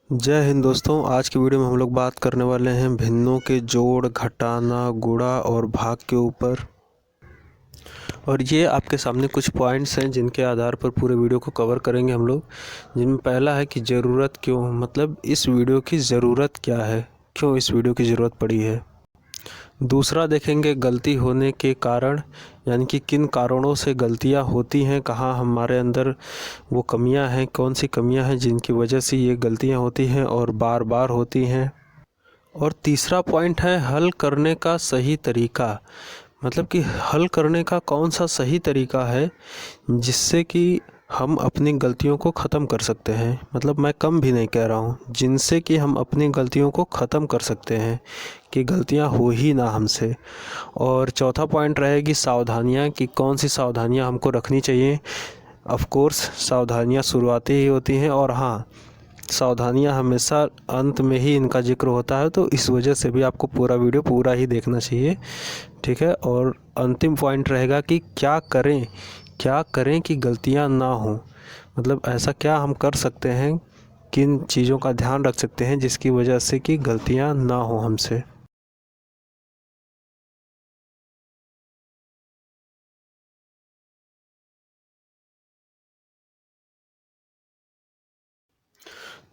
जय हिंद दोस्तों। आज की वीडियो में हम लोग बात करने वाले हैं भिन्नों के जोड़, घटाना, गुणा और भाग के ऊपर। और ये आपके सामने कुछ पॉइंट्स हैं जिनके आधार पर पूरे वीडियो को कवर करेंगे हम लोग। जिनमें पहला है कि ज़रूरत क्यों, मतलब इस वीडियो की ज़रूरत क्या है, क्यों इस वीडियो की ज़रूरत पड़ी है। दूसरा देखेंगे गलती होने के कारण, यानी कि किन कारणों से गलतियां होती हैं, कहाँ हमारे अंदर वो कमियां हैं, कौन सी कमियां हैं जिनकी वजह से ये गलतियां होती हैं और बार बार होती हैं। और तीसरा पॉइंट है हल करने का सही तरीका, मतलब कि हल करने का कौन सा सही तरीका है जिससे कि हम अपनी गलतियों को ख़त्म कर सकते हैं। मतलब मैं कम भी नहीं कह रहा हूँ, जिनसे कि हम अपनी गलतियों को ख़त्म कर सकते हैं कि गलतियाँ हो ही ना हमसे। और चौथा पॉइंट रहेगी सावधानियाँ, कि कौन सी सावधानियाँ हमको रखनी चाहिए। ऑफ कोर्स सावधानियाँ शुरुआती ही होती हैं, और हाँ, सावधानियाँ हमेशा अंत में ही इनका जिक्र होता है, तो इस वजह से भी आपको पूरा वीडियो पूरा ही देखना चाहिए, ठीक है। और अंतिम पॉइंट रहेगा कि क्या करें कि गलतियाँ ना हो, मतलब ऐसा क्या हम कर सकते हैं, किन चीज़ों का ध्यान रख सकते हैं जिसकी वजह से कि गलतियाँ ना हो हमसे।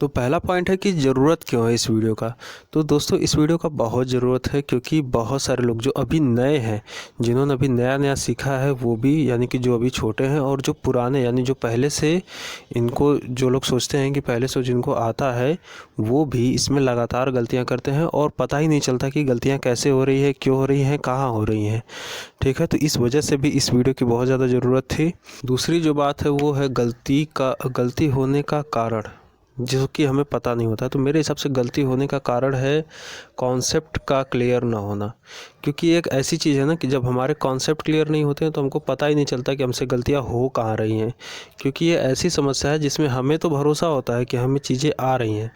तो पहला पॉइंट है कि ज़रूरत क्यों है इस वीडियो का। तो दोस्तों इस वीडियो का बहुत ज़रूरत है, क्योंकि बहुत सारे लोग जो अभी नए हैं, जिन्होंने अभी नया नया सीखा है, वो भी यानी कि जो अभी छोटे हैं, और जो पुराने यानी जो पहले से इनको, जो लोग सोचते हैं कि पहले से जिनको आता है, वो भी इसमें लगातार गलतियाँ करते हैं और पता ही नहीं चलता कि गलतियाँ कैसे हो रही है, क्यों हो रही हैं, कहाँ हो रही हैं, ठीक है। तो इस वजह से भी इस वीडियो की बहुत ज़्यादा ज़रूरत थी। दूसरी जो बात है वो है गलती होने का कारण, जो कि हमें पता नहीं होता। तो मेरे हिसाब से गलती होने का कारण है कॉन्सेप्ट का क्लियर ना होना, क्योंकि एक ऐसी चीज़ है ना कि जब हमारे कॉन्सेप्ट क्लियर नहीं होते हैं तो हमको पता ही नहीं चलता कि हमसे गलतियां हो कहाँ रही हैं। क्योंकि ये ऐसी समस्या है जिसमें हमें तो भरोसा होता है कि हमें चीज़ें आ रही हैं,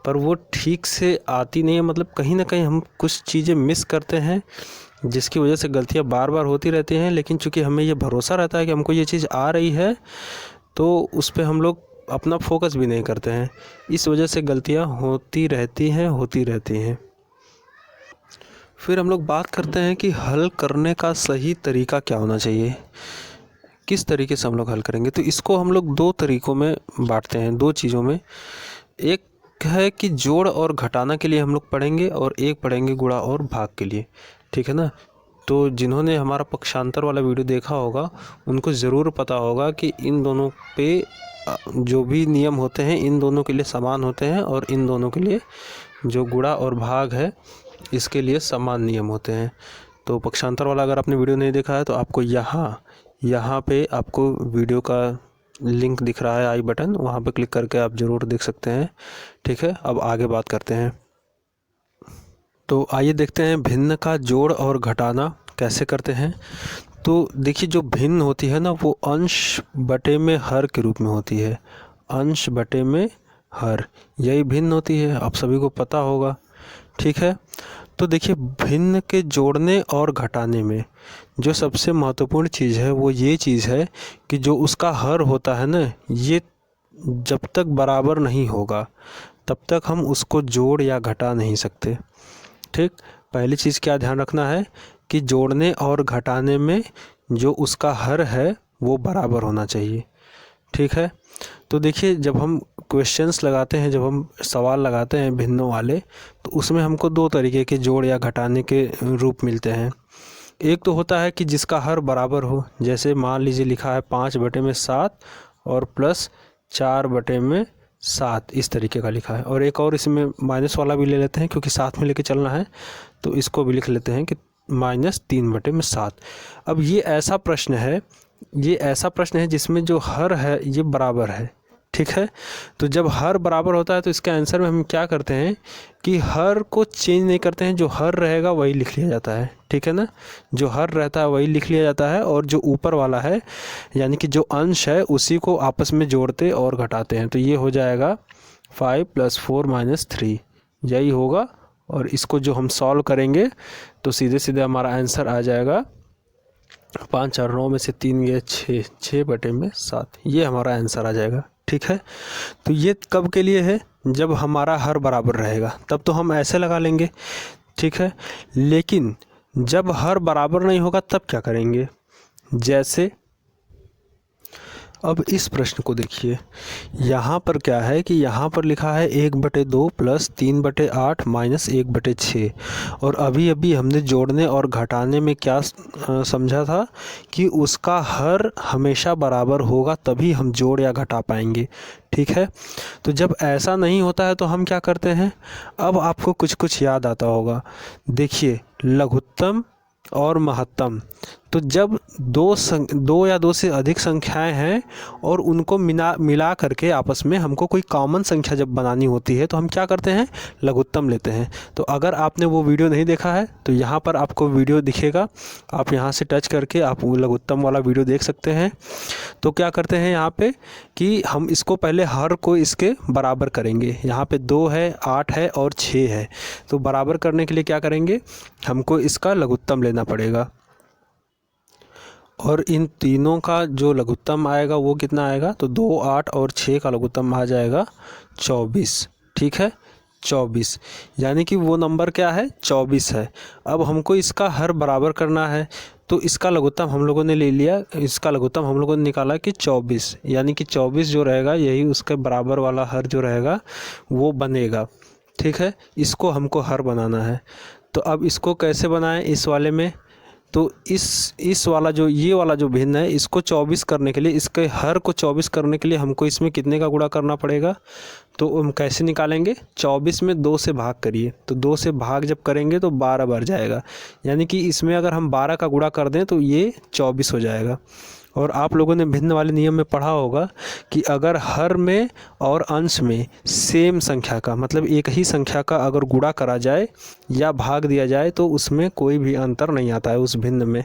पर वो ठीक से आती नहीं है। मतलब कहीं ना कहीं हम कुछ चीज़ें मिस करते हैं जिसकी वजह से गलतियाँ बार बार होती रहती हैं। लेकिन चूँकि हमें ये भरोसा रहता है कि हमको ये चीज़ आ रही है, तो उस पर हम लोग अपना फोकस भी नहीं करते हैं। इस वजह से गलतियां होती रहती हैं। फिर हम लोग बात करते हैं कि हल करने का सही तरीका क्या होना चाहिए, किस तरीके से हम लोग हल करेंगे। तो इसको हम लोग दो तरीक़ों में बांटते हैं, दो चीज़ों में। एक है कि जोड़ और घटाना के लिए हम लोग पढ़ेंगे, और एक पढ़ेंगे गुणा और भाग के लिए, ठीक है ना। तो जिन्होंने हमारा पक्षांतर वाला वीडियो देखा होगा उनको ज़रूर पता होगा कि इन दोनों पे जो भी नियम होते हैं इन दोनों के लिए समान होते हैं, और इन दोनों के लिए, जो गुणा और भाग है, इसके लिए समान नियम होते हैं। तो पक्षांतर वाला अगर आपने वीडियो नहीं देखा है तो आपको यहाँ पे आपको वीडियो का लिंक दिख रहा है, आई बटन, वहाँ पे क्लिक करके आप ज़रूर देख सकते हैं, ठीक है। अब आगे बात करते हैं। तो आइए देखते हैं भिन्न का जोड़ और घटाना कैसे करते हैं। तो देखिए, जो भिन्न होती है ना, वो अंश बटे में हर के रूप में होती है। अंश बटे में हर, यही भिन्न होती है, आप सभी को पता होगा, ठीक है। तो देखिए, भिन्न के जोड़ने और घटाने में जो सबसे महत्वपूर्ण चीज़ है वो ये चीज़ है कि जो उसका हर होता है ना, ये जब तक बराबर नहीं होगा तब तक हम उसको जोड़ या घटा नहीं सकते, ठीक। पहली चीज़ क्या ध्यान रखना है कि जोड़ने और घटाने में जो उसका हर है वो बराबर होना चाहिए, ठीक है। तो देखिए, जब हम क्वेश्चंस लगाते हैं, जब हम सवाल लगाते हैं भिन्नों वाले, तो उसमें हमको दो तरीके के जोड़ या घटाने के रूप मिलते हैं। एक तो होता है कि जिसका हर बराबर हो, जैसे मान लीजिए लिखा है 5/7 और प्लस 4/7, इस तरीके का लिखा है। और एक और इसमें माइनस वाला भी ले लेते हैं, क्योंकि साथ में लेके चलना है, तो इसको भी लिख लेते हैं कि -3/7। अब ये ऐसा प्रश्न है जिसमें जो हर है ये बराबर है, ठीक है। तो जब हर बराबर होता है तो इसके आंसर में हम क्या करते हैं कि हर को चेंज नहीं करते हैं, जो हर रहेगा वही लिख लिया जाता है, ठीक है ना। जो हर रहता है वही लिख लिया जाता है, और जो ऊपर वाला है यानी कि जो अंश है उसी को आपस में जोड़ते और घटाते हैं। तो ये हो जाएगा 5 + 4 - 3, यही होगा। और इसको जो हम सॉल्व करेंगे तो सीधे सीधे हमारा आंसर आ जाएगा 5 × 4 = 9, में से 3 गए 6, 6/7, ये हमारा आंसर आ जाएगा, ठीक है। तो ये कब के लिए है, जब हमारा हर बराबर रहेगा तब तो हम ऐसे लगा लेंगे, ठीक है। लेकिन जब हर बराबर नहीं होगा तब क्या करेंगे, जैसे अब इस प्रश्न को देखिए, यहाँ पर क्या है कि यहाँ पर लिखा है 1/2 प्लस 3/8 माइनस 1/6। और अभी अभी हमने जोड़ने और घटाने में क्या समझा था कि उसका हर हमेशा बराबर होगा तभी हम जोड़ या घटा पाएंगे, ठीक है। तो जब ऐसा नहीं होता है तो हम क्या करते हैं, अब आपको कुछ कुछ याद आता होगा। देखिए लघुत्तम और महत्तम, तो जब दो या दो से अधिक संख्याएं हैं और उनको मिला करके आपस में हमको कोई कॉमन संख्या जब बनानी होती है तो हम क्या करते हैं, लघुत्तम लेते हैं। तो अगर आपने वो वीडियो नहीं देखा है तो यहाँ पर आपको वीडियो दिखेगा, आप यहाँ से टच करके आप वो लघुत्तम वाला वीडियो देख सकते हैं। तो क्या करते हैं यहाँ पे कि हम इसको पहले हर को इसके बराबर करेंगे। यहाँ पे 2 है, 8 है और 6 है। तो बराबर करने के लिए क्या करेंगे, हमको इसका लघुत्तम लेना पड़ेगा। और इन तीनों का जो लघुत्तम आएगा वो कितना आएगा, तो 2, 8 और 6 का लघुत्तम आ जाएगा 24, ठीक है। 24 यानी कि वो नंबर क्या है, 24 है। अब हमको इसका हर बराबर करना है तो इसका लघुत्तम हम लोगों ने ले लिया, इसका लघुत्तम हम लोगों ने निकाला कि 24, यानी कि 24 जो रहेगा यही उसके बराबर वाला हर जो रहेगा वो बनेगा, ठीक है। इसको हमको हर बनाना है। तो अब इसको कैसे बनाएं इस वाले में, तो इस वाला जो ये वाला जो भिन्न है इसको 24 करने के लिए, इसके हर को 24 करने के लिए हमको इसमें कितने का गुणा करना पड़ेगा, तो हम कैसे निकालेंगे, 24 में 2 से भाग करिए। तो 2 से भाग जब करेंगे तो 12 बढ़ जाएगा, यानी कि इसमें अगर हम 12 का गुणा कर दें तो ये 24 हो जाएगा। और आप लोगों ने भिन्न वाले नियम में पढ़ा होगा कि अगर हर में और अंश में सेम संख्या का, मतलब एक ही संख्या का अगर गुणा करा जाए या भाग दिया जाए तो उसमें कोई भी अंतर नहीं आता है उस भिन्न में,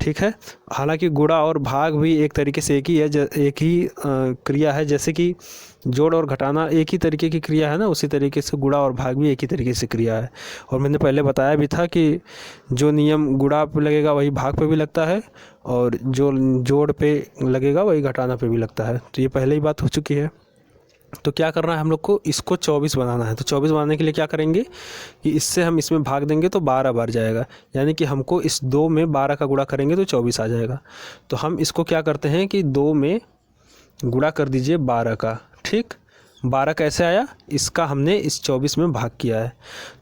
ठीक है। हालांकि गुणा और भाग भी एक तरीके से एक ही क्रिया है, जैसे कि जोड़ और घटाना एक ही तरीके की क्रिया है ना, उसी तरीके से गुणा और भाग भी एक ही तरीके से क्रिया है। और मैंने पहले बताया भी था कि जो नियम गुणा पे लगेगा वही भाग पे भी लगता है, और जो जोड़ पे लगेगा वही घटाना पे भी लगता है। तो ये पहले ही बात हो चुकी है। तो क्या करना है हम लोग को, इसको 24 बनाना है। तो 24 बनाने के लिए क्या करेंगे कि इससे हम इसमें भाग देंगे तो 12 बढ़ जाएगा, यानी कि हमको इस 2 में 12 का गुणा करेंगे तो 24 आ जाएगा। तो हम इसको क्या करते हैं कि 2 में गुणा कर दीजिए 12 का, ठीक। 12 कैसे आया, इसका हमने इस 24 में भाग किया है।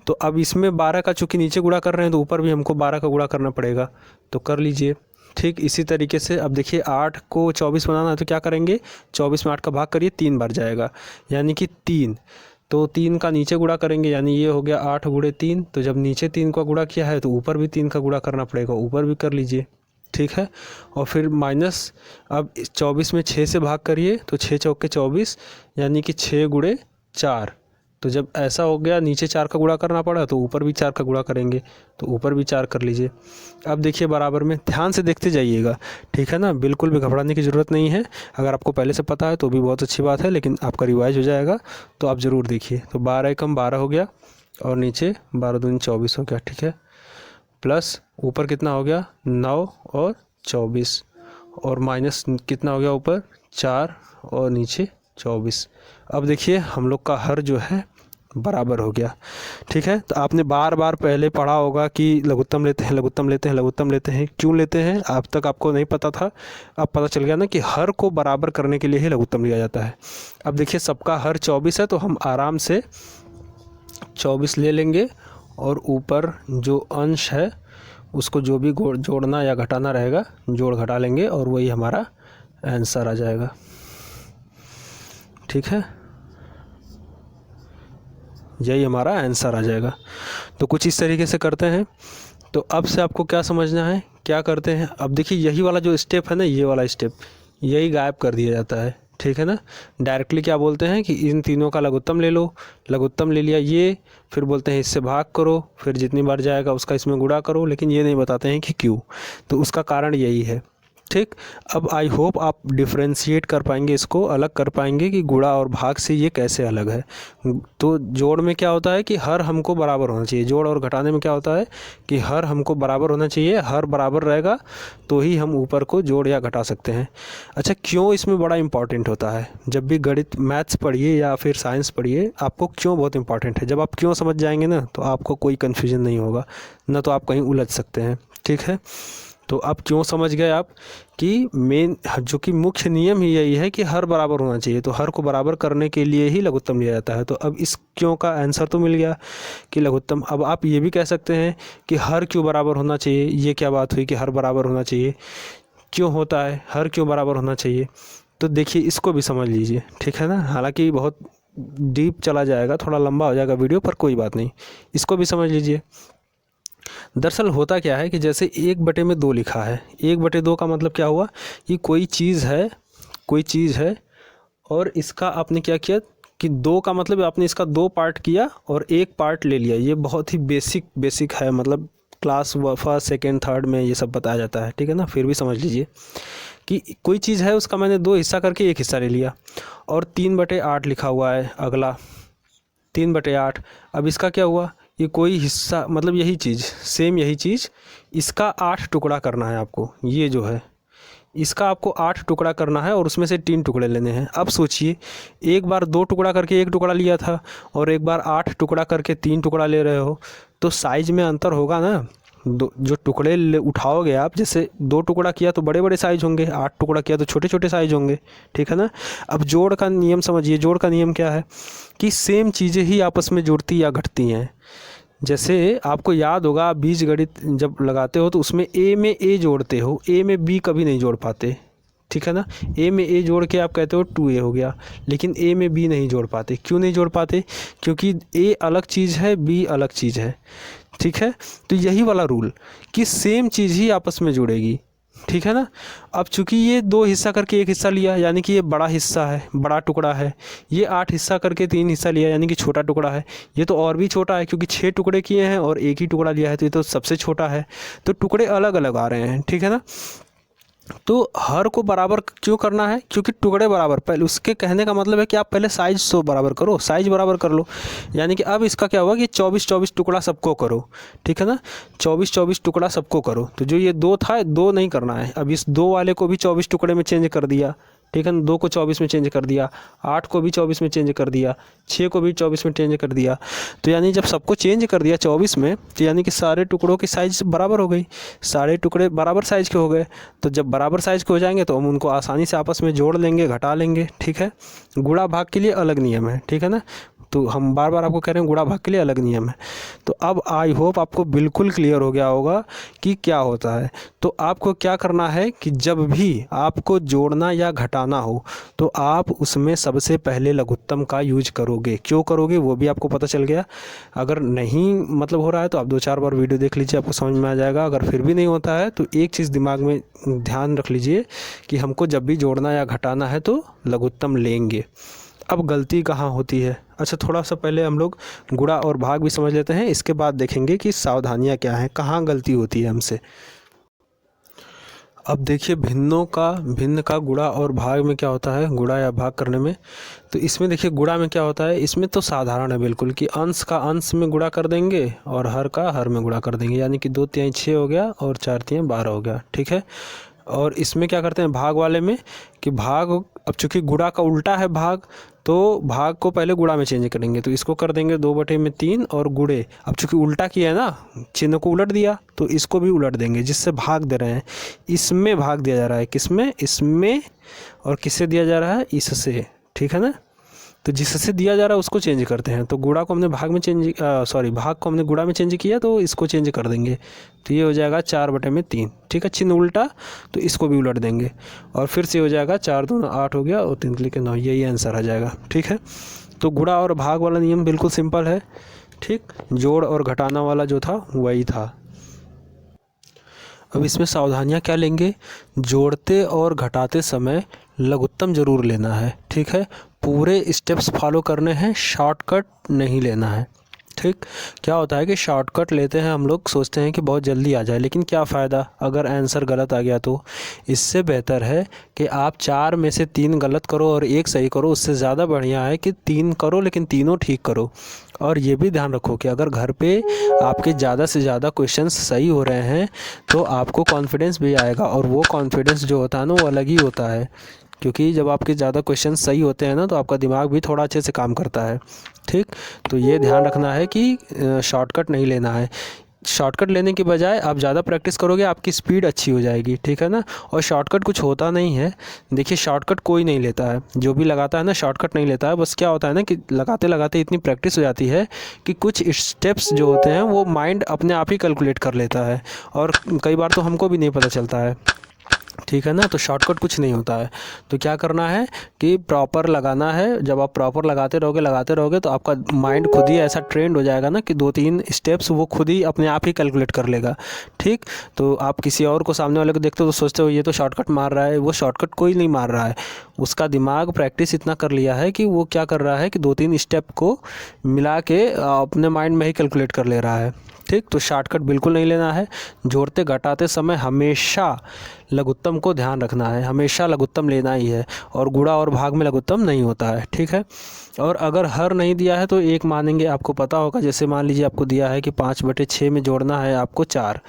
तो अब इसमें 12 का चूँकि नीचे गुणा कर रहे हैं तो ऊपर भी हमको 12 का गुणा करना पड़ेगा, तो कर लीजिए, ठीक। इसी तरीके से अब देखिए 8 को 24 बनाना है तो क्या करेंगे, 24 में 8 का भाग करिए, 3 बार जाएगा, यानी कि 3। तो 3 का नीचे गुणा करेंगे, यानी ये हो गया 8 × 3। तो जब नीचे 3 का गुणा किया है तो ऊपर भी 3 का गुणा करना पड़ेगा, ऊपर भी कर लीजिए, ठीक है। और फिर माइनस, अब 24 में 6 से भाग करिए तो 6 चौके 24, यानी कि 6 × 4। तो जब ऐसा हो गया, नीचे 4 का गुणा करना पड़ा तो ऊपर भी 4 का गुणा करेंगे, तो ऊपर भी 4 कर लीजिए। अब देखिए बराबर में ध्यान से देखते जाइएगा, ठीक है ना, बिल्कुल भी घबराने की ज़रूरत नहीं है। अगर आपको पहले से पता है तो भी बहुत अच्छी बात है, लेकिन आपका रिवाइज हो जाएगा, तो आप ज़रूर देखिए। तो 12 कम 12 हो गया और नीचे 12 दूनी 24 हो गया, ठीक है। प्लस ऊपर कितना हो गया, 9 और 24, और माइनस कितना हो गया ऊपर, 4 और नीचे 24। अब देखिए हम लोग का हर जो है बराबर हो गया, ठीक है। तो आपने बार बार पहले पढ़ा होगा कि लघुत्तम लेते हैं, लघुत्तम लेते हैं, लघुत्तम लेते हैं, क्यों लेते हैं, अब तक आपको नहीं पता था, अब पता चल गया ना कि हर को बराबर करने के लिए ही लघुत्तम लिया जाता है। अब देखिए सबका हर 24 है तो हम आराम से 24 ले लेंगे, और ऊपर जो अंश है उसको जो भी जोड़ना या घटाना रहेगा जोड़ घटा लेंगे, और वही हमारा आंसर आ जाएगा, ठीक है। यही हमारा आंसर आ जाएगा। तो कुछ इस तरीके से करते हैं। तो अब से आपको क्या समझना है, क्या करते हैं, अब देखिए यही वाला जो स्टेप है ना, ये वाला स्टेप यही गायब कर दिया जाता है, ठीक है ना। डायरेक्टली क्या बोलते हैं कि इन तीनों का लघुत्तम ले लो, लघुत्तम ले लिया ये, फिर बोलते हैं इससे भाग करो, फिर जितनी बार जाएगा उसका इसमें गुणा करो, लेकिन ये नहीं बताते हैं कि क्यों। तो उसका कारण यही है, ठीक। अब आई होप आप डिफ्रेंशिएट कर पाएंगे, इसको अलग कर पाएंगे कि गुणा और भाग से ये कैसे अलग है। तो जोड़ में क्या होता है कि हर हमको बराबर होना चाहिए, जोड़ और घटाने में क्या होता है कि हर हमको बराबर होना चाहिए, हर बराबर रहेगा तो ही हम ऊपर को जोड़ या घटा सकते हैं। अच्छा, क्यों इसमें बड़ा इंपॉर्टेंट होता है? जब भी गणित मैथ्स पढ़िए या फिर साइंस पढ़िए, आपको क्यों बहुत इंपॉर्टेंट है। जब आप क्यों समझ जाएंगे ना, तो आपको कोई कन्फ्यूजन नहीं होगा, ना तो आप कहीं उलझ सकते हैं। ठीक है, तो अब क्यों समझ गए आप कि मेन जो कि मुख्य नियम ही यही है कि हर बराबर होना चाहिए, तो हर को बराबर करने के लिए ही लघुत्तम लिया जाता है। तो अब इस क्यों का आंसर तो मिल गया कि लघुत्तम। अब आप ये भी कह सकते हैं कि हर क्यों बराबर होना चाहिए। ये क्या बात हुई कि हर बराबर होना चाहिए, क्यों होता है, हर क्यों बराबर होना चाहिए? तो देखिए, इसको भी समझ लीजिए, ठीक है ना। हालांकि बहुत डीप चला जाएगा, थोड़ा लंबा हो जाएगा वीडियो, पर कोई बात नहीं, इसको भी समझ लीजिए। दरअसल होता क्या है कि जैसे 1/2 लिखा है, 1/2 का मतलब क्या हुआ कि कोई चीज़ है और इसका आपने क्या किया कि 2 का मतलब आपने इसका 2 पार्ट किया और 1 पार्ट ले लिया। ये बहुत ही बेसिक है, मतलब क्लास फर्स्ट सेकेंड थर्ड में ये सब बताया जाता है, ठीक है ना। फिर भी समझ लीजिए कि कोई चीज़ है, उसका मैंने 2 हिस्सा करके 1 हिस्सा ले लिया और 3/8 लिखा हुआ है अगला, 3/8। अब इसका क्या हुआ, ये कोई हिस्सा मतलब यही चीज़, सेम यही चीज़, इसका 8 टुकड़ा करना है आपको। ये जो है इसका आपको 8 टुकड़ा करना है और उसमें से 3 टुकड़े लेने हैं। अब सोचिए, एक बार 2 टुकड़ा करके 1 टुकड़ा लिया था और एक बार 8 टुकड़ा करके 3 टुकड़ा ले रहे हो, तो साइज में अंतर होगा ना। जो टुकड़े उठाओगे आप, जैसे 2 टुकड़ा किया तो बड़े बड़े साइज होंगे, 8 टुकड़ा किया तो छोटे छोटे साइज होंगे, ठीक है ना। अब जोड़ का नियम समझिए। जोड़ का नियम क्या है कि सेम चीज़ें ही आपस में जुड़ती या घटती हैं। जैसे आपको याद होगा, आप बीजगणित जब लगाते हो तो उसमें ए में ए जोड़ते हो, ए में बी कभी नहीं जोड़ पाते, ठीक है ना। ए में ए जोड़ के आप कहते हो 2a हो गया, लेकिन ए में बी नहीं जोड़ पाते। क्यों नहीं जोड़ पाते? क्योंकि ए अलग चीज़ है, बी अलग चीज़ है, ठीक है। तो यही वाला रूल कि सेम चीज़ ही आपस में जुड़ेगी, ठीक है ना। अब चूंकि ये 2 हिस्सा करके 1 हिस्सा लिया, यानी कि ये बड़ा हिस्सा है, बड़ा टुकड़ा है। ये 8 हिस्सा करके 3 हिस्सा लिया, यानी कि छोटा टुकड़ा है। ये तो और भी छोटा है, क्योंकि 6 टुकड़े किए हैं और 1 ही टुकड़ा लिया है, तो ये तो सबसे छोटा है। तो टुकड़े अलग अलग आ रहे हैं, ठीक है ना। तो हर को बराबर क्यों करना है? क्योंकि टुकड़े बराबर, पहले उसके कहने का मतलब है कि आप पहले साइज तो बराबर करो, साइज बराबर कर लो। यानी कि अब इसका क्या हुआ कि 24-24 टुकड़ा सबको करो, ठीक है ना। 24-24 टुकड़ा सबको करो। तो जो ये 2 था, 2 नहीं करना है। अब इस 2 वाले को भी 24 टुकड़े में चेंज कर दिया, ठीक है ना। 2 को 24 में चेंज कर दिया, 8 को भी 24 में चेंज कर दिया, 6 को भी 24 में चेंज कर दिया। तो यानी जब सबको चेंज कर दिया 24 में, तो यानी कि सारे टुकड़ों की साइज़ बराबर हो गई, सारे टुकड़े बराबर साइज़ के हो गए। तो जब बराबर साइज़ के हो जाएंगे तो हम उनको आसानी से आपस में जोड़ लेंगे, घटा लेंगे, ठीक है। गुणा भाग के लिए अलग नियम है, ठीक है ना। तो हम बार बार आपको कह रहे हैं गुणा भाग के लिए अलग नियम है। तो अब आई होप आपको बिल्कुल क्लियर हो गया होगा कि क्या होता है। तो आपको क्या करना है कि जब भी आपको जोड़ना या घटाना हो, तो आप उसमें सबसे पहले लघुत्तम का यूज करोगे। क्यों करोगे वो भी आपको पता चल गया। अगर नहीं मतलब हो रहा है तो आप 2-4 बार वीडियो देख लीजिए, आपको समझ में आ जाएगा। अगर फिर भी नहीं होता है तो एक चीज़ दिमाग में ध्यान रख लीजिए कि हमको जब भी जोड़ना या घटाना है तो लघुत्तम लेंगे। अब गलती कहाँ होती है? अच्छा, थोड़ा सा पहले हम लोग गुणा और भाग भी समझ लेते हैं, इसके बाद देखेंगे कि सावधानियाँ क्या हैं, कहाँ गलती होती है हमसे। अब देखिए, भिन्न का गुणा और भाग में क्या होता है, गुणा या भाग करने में। तो इसमें देखिए, गुणा में क्या होता है, इसमें तो साधारण है बिल्कुल कि अंश का अंश में गुणा कर देंगे और हर का हर में गुणा कर देंगे। यानी कि 2 तिहाई 6 हो गया और 4 तिहाई 12 हो गया, ठीक है। और इसमें क्या करते हैं भाग वाले में कि भाग, अब चूंकि गुणा का उल्टा है भाग, तो भाग को पहले गुणा में चेंज करेंगे। तो इसको कर देंगे 2/3 और गुणे। अब चूंकि उल्टा किया है ना, चिन्ह को उलट दिया, तो इसको भी उलट देंगे, जिससे भाग दे रहे हैं। इसमें भाग दिया जा रहा है, किसमें? इसमें। और किससे दिया जा रहा है? इससे, ठीक है ना। तो जिससे दिया जा रहा है उसको चेंज करते हैं। तो गुणा को हमने भाग में भाग को हमने गुणा में चेंज किया, तो इसको चेंज कर देंगे। तो ये हो जाएगा 4/3, ठीक है। चिन्ह उल्टा, तो इसको भी उलट देंगे और फिर से हो जाएगा 4 दूना 8 हो गया और 3 3 9, यही आंसर आ जाएगा, ठीक है। तो गुणा और भाग वाला नियम बिल्कुल सिंपल है, ठीक। जोड़ और घटाना वाला जो था वही था। अब इसमें सावधानियाँ क्या लेंगे? जोड़ते और घटाते समय लघुत्तम ज़रूर लेना है, ठीक है। पूरे स्टेप्स फॉलो करने हैं, शॉर्टकट नहीं लेना है, ठीक। ठीक। क्या होता है कि शॉर्टकट लेते हैं हम लोग, सोचते हैं कि बहुत जल्दी आ जाए, लेकिन क्या फ़ायदा अगर आंसर गलत आ गया तो। इससे बेहतर है कि आप 4 में से 3 गलत करो और 1 सही करो। उससे ज़्यादा बढ़िया है कि 3 करो लेकिन तीनों ठीक करो। और ये भी ध्यान रखो कि अगर घर पे आपके ज़्यादा से ज़्यादा क्वेश्चंस सही हो रहे हैं तो आपको कॉन्फिडेंस भी आएगा, और वो कॉन्फिडेंस जो होता है ना वो अलग ही होता है। क्योंकि जब आपके ज़्यादा क्वेश्चन सही होते हैं ना तो आपका दिमाग भी थोड़ा अच्छे से काम करता है। ठीक। तो ये ध्यान रखना है कि शॉर्टकट नहीं लेना है। शॉर्टकट लेने के बजाय आप ज़्यादा प्रैक्टिस करोगे, आपकी स्पीड अच्छी हो जाएगी, ठीक है ना। और शॉर्टकट कुछ होता नहीं है। देखिए शॉर्टकट कोई नहीं लेता है, जो भी लगाता है ना शॉर्टकट नहीं लेता है। बस क्या होता है ना कि लगाते लगाते इतनी प्रैक्टिस हो जाती है कि कुछ स्टेप्स जो होते हैं वो माइंड अपने आप ही कैलकुलेट कर लेता है, और कई बार तो हमको भी नहीं पता चलता है, ठीक है ना। तो शॉर्टकट कुछ नहीं होता है। तो क्या करना है कि प्रॉपर लगाना है। जब आप प्रॉपर लगाते रहोगे तो आपका माइंड खुद ही ऐसा ट्रेंड हो जाएगा ना कि 2-3 स्टेप्स वो खुद ही अपने आप ही कैलकुलेट कर लेगा। ठीक। तो आप किसी और को, सामने वाले को देखते हो तो सोचते हो ये तो शॉर्टकट मार रहा है। वो शॉर्टकट कोई नहीं मार रहा है, उसका दिमाग प्रैक्टिस इतना कर लिया है कि वो क्या कर रहा है कि 2-3 स्टेप को मिला के अपने माइंड में ही कैलकुलेट कर ले रहा है। ठीक। तो शॉर्टकट बिल्कुल नहीं लेना है। जोड़ते घटाते समय हमेशा लघुत्तम को ध्यान रखना है, हमेशा लघुत्तम लेना ही है, और गुणा और भाग में लघुत्तम नहीं होता है, ठीक है। और अगर हर नहीं दिया है तो एक मानेंगे, आपको पता होगा। जैसे मान लीजिए आपको दिया है कि 5/6 में जोड़ना है आपको 4।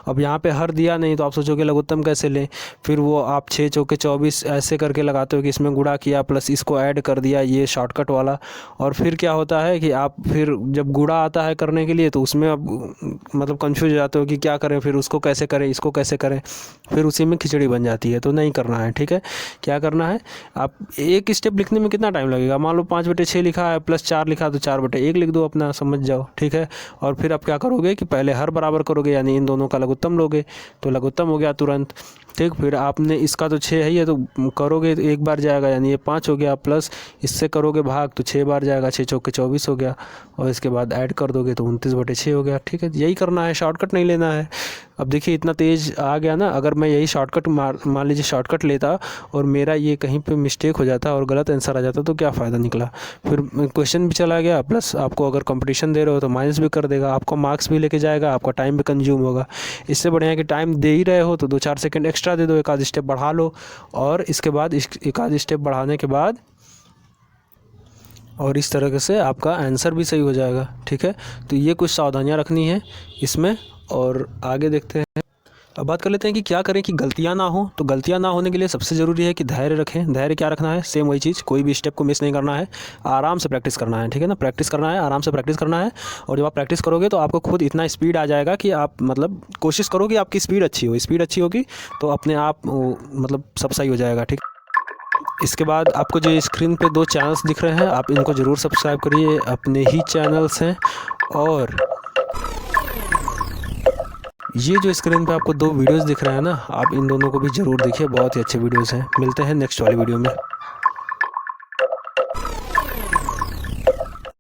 अब यहाँ पे हर दिया नहीं तो आप सोचोगे लघुत्तम कैसे लें। फिर वो आप 6 चौके 24 ऐसे करके लगाते हो कि इसमें गुणा किया प्लस इसको ऐड कर दिया, ये शॉर्टकट वाला। और फिर क्या होता है कि आप फिर जब गुणा आता है करने के लिए तो उसमें आप मतलब कंफ्यूज हो जाते हो कि क्या करें, फिर उसको कैसे करें, इसको कैसे करें, फिर उसी में खिचड़ी बन जाती है। तो नहीं करना है, ठीक है। क्या करना है, आप एक स्टेप लिखने में कितना टाइम लगेगा। मान लो 5/6 लिखा है प्लस 4 लिखा तो 4/1 लिख दो, अपना समझ जाओ, ठीक है। और फिर आप क्या करोगे कि पहले हर बराबर करोगे, यानी इन दोनों का लघुत्तम लोगे तो लघुत्तम हो गया तुरंत। ठीक। फिर आपने इसका तो 6 है, ये तो करोगे तो 1 बार जाएगा, यानी ये 5 हो गया, प्लस इससे करोगे भाग तो 6 बार जाएगा, 6 चौके 24 हो गया, और इसके बाद ऐड कर दोगे तो 29/6 हो गया, ठीक है। यही करना है, शॉर्टकट नहीं लेना है। अब देखिए इतना तेज़ आ गया ना। अगर मैं यही शॉर्टकट मान लीजिए शॉर्टकट लेता और मेरा ये कहीं पे मिस्टेक हो जाता और गलत आंसर आ जाता तो क्या फ़ायदा निकला। फिर क्वेश्चन भी चला गया, प्लस आपको अगर कंपटीशन दे रहे हो तो माइनस भी कर देगा, आपको मार्क्स भी लेके जाएगा, आपका टाइम भी कंज्यूम होगा। इससे बढ़िया है कि टाइम दे ही रहे हो तो 2-4 सेकंड एक्स्ट्रा दे दो, एक आध स्टेप बढ़ा लो, और इसके बाद एक आध स्टेप बढ़ाने के बाद और इस तरह से आपका आंसर भी सही हो जाएगा, ठीक है। तो ये कुछ सावधानियां रखनी है इसमें, और आगे देखते हैं। अब बात कर लेते हैं कि क्या करें कि गलतियां ना हो। तो गलतियां ना होने के लिए सबसे ज़रूरी है कि धैर्य रखें। धैर्य क्या रखना है, सेम वही चीज़, कोई भी स्टेप को मिस नहीं करना है, आराम से प्रैक्टिस करना है, ठीक है ना। प्रैक्टिस करना है, आराम से प्रैक्टिस करना है। और जब आप प्रैक्टिस करोगे तो आपको खुद इतना स्पीड आ जाएगा कि आप मतलब कोशिश करो कि आपकी स्पीड अच्छी हो। स्पीड अच्छी होगी तो अपने आप मतलब सब सही हो जाएगा, ठीक। इसके बाद आपको जो स्क्रीन पे 2 चैनल्स दिख रहे हैं, आप इनको ज़रूर सब्सक्राइब करिए, अपने ही चैनल्स हैं। और ये जो स्क्रीन पे आपको 2 वीडियोस दिख रहे हैं ना, आप इन दोनों को भी ज़रूर देखिए, बहुत ही अच्छे वीडियोस हैं। मिलते हैं नेक्स्ट वाली वीडियो में।